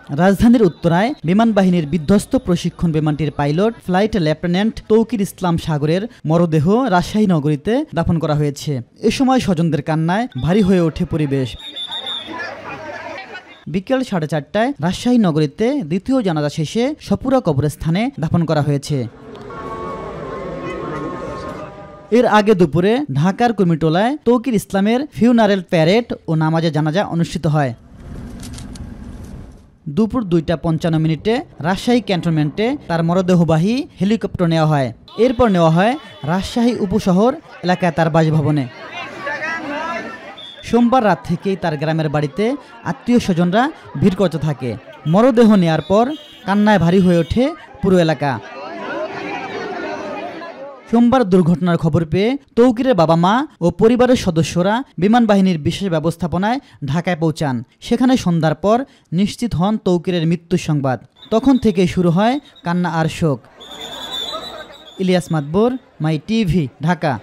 রাজধানীর উত্তরায় বিমান বাহিনীর বিধ্বস্ত প্রশিক্ষণ বিমানটির পাইলট ফ্লাইট লেফটেন্যান্ট তৌকির ইসলাম সাগরের মরদেহ রাজশাহী নগরীতে দাফন করা হয়েছে। এ সময় স্বজনদের কান্নায় ভারী হয়ে ওঠে পরিবেশ। বিকেল 4:30টায় রাজশাহী নগরীতে দ্বিতীয় জানাজা শেষে সপুরা কবরস্থানে দাফন করা হয়েছে। এর আগে দুপুরে ঢাকার কুর্মিটোলায় তৌকির ইসলামের ফিউনারেল প্যারেড ও নামাজে জানাজা অনুষ্ঠিত হয়। দুপুর 2:55 রাজশাহী ক্যান্টনমেন্টে তার মরদেহবাহী হেলিকপ্টার নেওয়া হয়। এরপর নেওয়া হয় রাজশাহী উপশহর এলাকায় তার বাসভবনে। সোমবার রাত থেকেই তার গ্রামের বাড়িতে আত্মীয় স্বজনরা ভিড় করতে থাকে। মরদেহ নেয়ার পর কান্নায় ভারী হয়ে ওঠে পুরো এলাকা। সোমবার দুর্ঘটনার খবর পেয়ে তৌকিরের বাবা মা ও পরিবারের সদস্যরা বিমান বাহিনীর বিশেষ ব্যবস্থাপনায় ঢাকায় পৌঁছান। সেখানে সন্ধ্যার পর নিশ্চিত হন তৌকিরের মৃত্যুর সংবাদ। তখন থেকেই শুরু হয় কান্না আর শোক। ইলিয়াস মাতবর, মাই টিভি, ঢাকা।